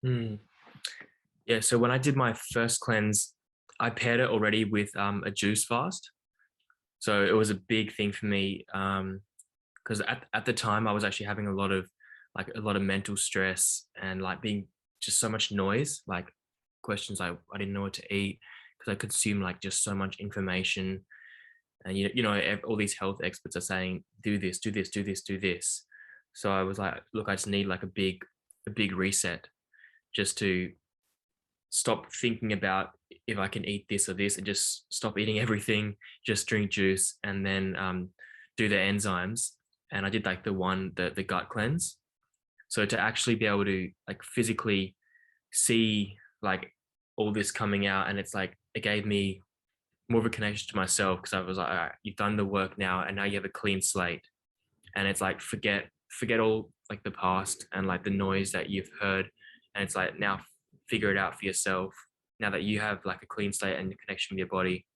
Mm. Yeah, so when I did my first cleanse, I paired it already with a juice fast. So it was a big thing for me because at the time I was actually having a lot of mental stress and like being just so much noise, like questions I didn't know what to eat because I consumed like just so much information. And all these health experts are saying do this, do this, do this, do this. So I was like, look, I just need like a big reset just to stop thinking about if I can eat this or this and just stop eating everything, just drink juice and then do the enzymes. And I did like the gut cleanse. So to actually be able to like physically see like all this coming out, and it's like it gave me more of a connection to myself because I was like, all right, you've done the work now, and now you have a clean slate. And it's like forget all like the past and like the noise that you've heard, and it's like now figure it out for yourself. Now that you have like a clean slate and the connection with your body,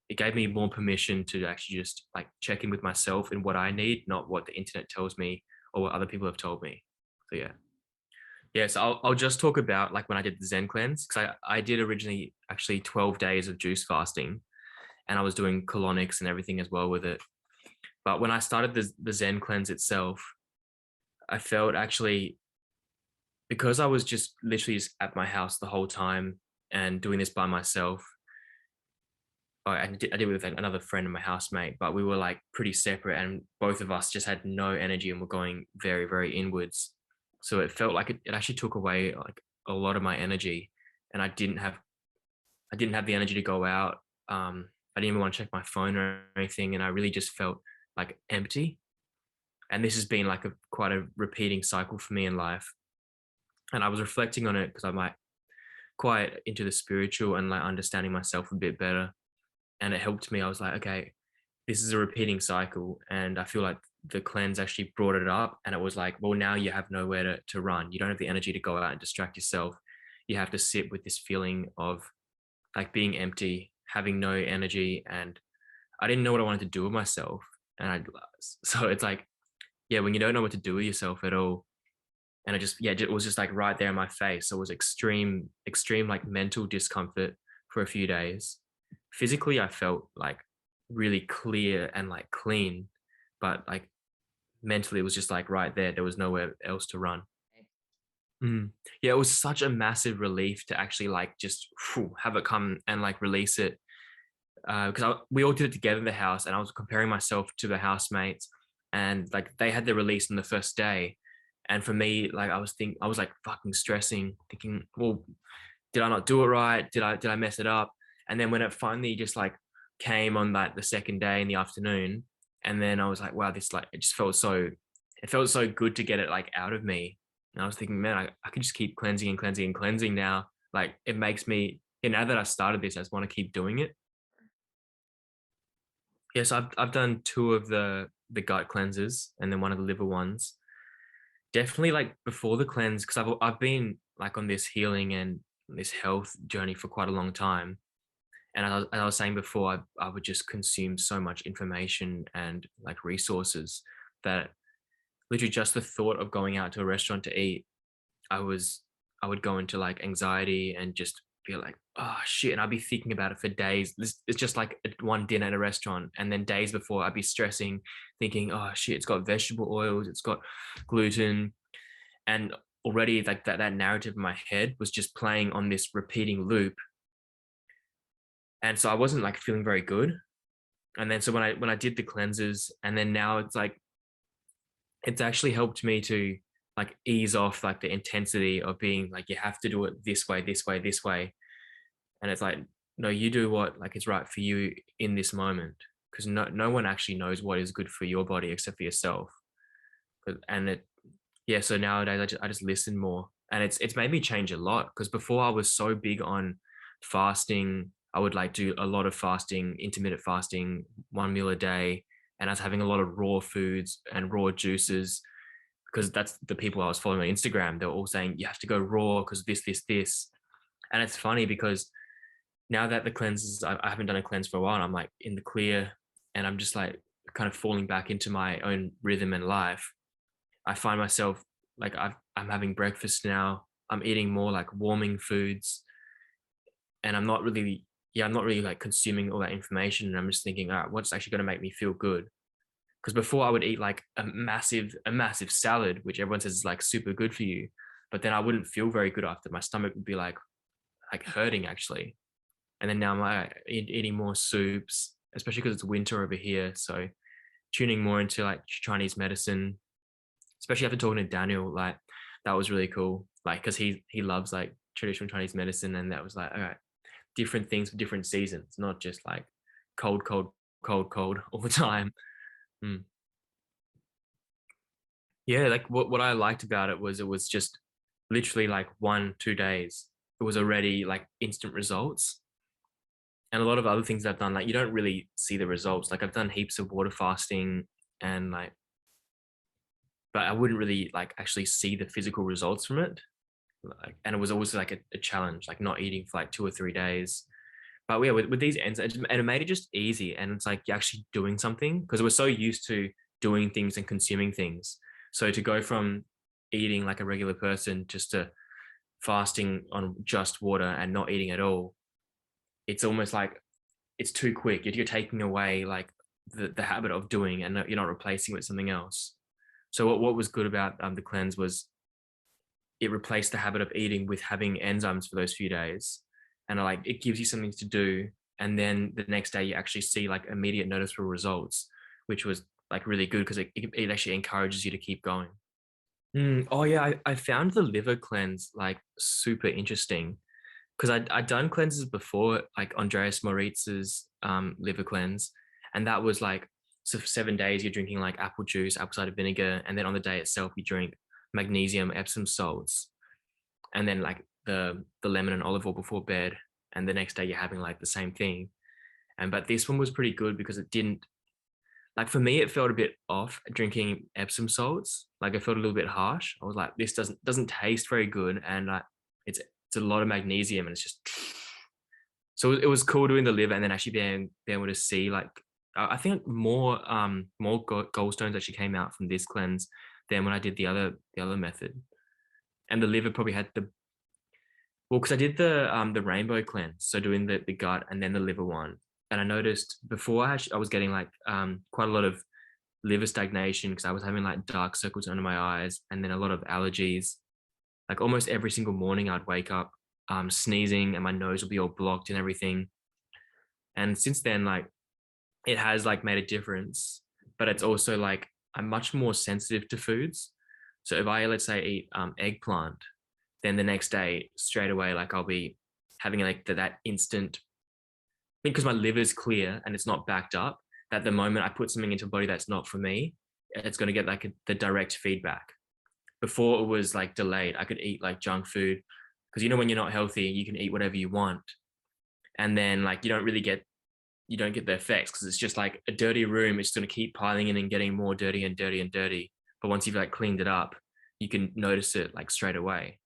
it gave me more permission to actually just like check in with myself and what I need, not what the internet tells me or what other people have told me. So yeah. Yeah, so I'll just talk about like when I did the Zen cleanse because I did originally actually 12 days of juice fasting, and I was doing colonics and everything as well with it. But when I started the Zen cleanse itself, I felt actually because I was just literally just at my house the whole time and doing this by myself. I did it with another friend and my housemate, but we were like pretty separate, and both of us just had no energy and were going very, very inwards. So it felt like it actually took away like a lot of my energy, and I didn't have the energy to go out. I didn't even want to check my phone or anything, and I really just felt like empty. And this has been like a quite a repeating cycle for me in life. And I was reflecting on it because I'm like quite into the spiritual and like understanding myself a bit better. And it helped me. I was like, okay, this is a repeating cycle. And I feel like the cleanse actually brought it up. And it was like, well, now you have nowhere to run. You don't have the energy to go out and distract yourself. You have to sit with this feeling of like being empty, having no energy. And I didn't know what I wanted to do with myself. And so it's like, yeah, when you don't know what to do with yourself at all, and it was just like right there in my face. So it was extreme like mental discomfort for a few days. Physically I felt like really clear and like clean, but like mentally it was just like right there was nowhere else to run. Mm. Yeah, it was such a massive relief to actually like just have it come and like release it because we all did it together in the house, and I was comparing myself to the housemates, and like they had their release on the first day, and for me, like I was like fucking stressing, thinking, well, did I not do it right? Did I mess it up? And then when it finally just like came on like the second day in the afternoon, and then I was like, wow, this like it felt so good to get it like out of me. And I was thinking, man, I could just keep cleansing and cleansing and cleansing now. Like it makes me, now that I started this, I just want to keep doing it. Yes, I've done two of the gut cleanses and then one of the liver ones. Definitely like before the cleanse, because I've been like on this healing and this health journey for quite a long time. And as I was saying before, I would just consume so much information and like resources that literally just the thought of going out to a restaurant to eat, I was I would go into like anxiety and just be like, oh shit. And I'd be thinking about it for days. It's just like one dinner at a restaurant. And then days before I'd be stressing, thinking, oh shit, it's got vegetable oils, it's got gluten. And already like that narrative in my head was just playing on this repeating loop. And so I wasn't like feeling very good. And then so when I did the cleanses, and then now it's like it's actually helped me to like ease off like the intensity of being like you have to do it this way, this way, this way. And it's like, no, you do what like is right for you in this moment, because no one actually knows what is good for your body except for yourself. And it yeah, so nowadays I just listen more, and it's made me change a lot because before I was so big on fasting. I would like do a lot of fasting, intermittent fasting, one meal a day, and I was having a lot of raw foods and raw juices because that's the people I was following on Instagram. They were all saying you have to go raw because this, and it's funny because now that the cleanses, I haven't done a cleanse for a while, and I'm like in the clear, and I'm just like kind of falling back into my own rhythm and life. I find myself like I'm having breakfast now. I'm eating more like warming foods, and I'm not really like consuming all that information. And I'm just thinking, all right, what's actually going to make me feel good? Because before I would eat like a massive salad, which everyone says is like super good for you, but then I wouldn't feel very good after. My stomach would be like hurting actually. And then now I'm like eating more soups, especially because it's winter over here. So tuning more into like Chinese medicine, especially after talking to Daniel, like that was really cool. Like, because he loves like traditional Chinese medicine, and that was like, all right, different things for different seasons, not just like cold, cold, cold, cold all the time. Mm. Yeah, like what I liked about it was just literally like 1 2 days. It was already like instant results. And a lot of other things I've done, like you don't really see the results. Like I've done heaps of water fasting and like, but I wouldn't really like actually see the physical results from it. Like, and it was always like a challenge, like not eating for like 2 or 3 days. But yeah, with these ends, and it made it just easy. And it's like you're actually doing something because we're so used to doing things and consuming things. So to go from eating like a regular person just to fasting on just water and not eating at all, it's almost like it's too quick. You're taking away like the habit of doing, and you're not replacing it with something else. So what was good about the cleanse was it replaced the habit of eating with having enzymes for those few days, and like it gives you something to do, and then the next day you actually see like immediate noticeable results, which was like really good because it actually encourages you to keep going. Oh yeah, I found the liver cleanse like super interesting because I'd done cleanses before, like Andreas Moritz's liver cleanse, and that was like, so for 7 days you're drinking like apple juice, apple cider vinegar, and then on the day itself you drink magnesium, Epsom salts, and then like the lemon and olive oil before bed, and the next day you're having like the same thing. And but this one was pretty good because it didn't, like for me it felt a bit off drinking Epsom salts. Like I felt a little bit harsh. I was like, this doesn't taste very good, and it's a lot of magnesium, and it's just so it was cool doing the liver and then actually being able to see like I think more gallstones actually came out from this cleanse than when I did the other method. And the liver probably had the, well, because I did the rainbow cleanse, so doing the gut and then the liver one. And I noticed before I was getting like quite a lot of liver stagnation because I was having like dark circles under my eyes and then a lot of allergies. Like almost every single morning I'd wake up sneezing and my nose would be all blocked and everything. And since then, like it has like made a difference, but it's also like I'm much more sensitive to foods. So if I, let's say, eat eggplant, then the next day straight away, like I'll be having like that instant, because my liver's clear and it's not backed up, that the moment I put something into the body that's not for me, it's going to get like the direct feedback. Before it was like delayed. I could eat like junk food because when you're not healthy, you can eat whatever you want, and then like you don't get the effects because it's just like a dirty room. It's going to keep piling in and getting more dirty and dirty and dirty. But once you've like cleaned it up, you can notice it like straight away.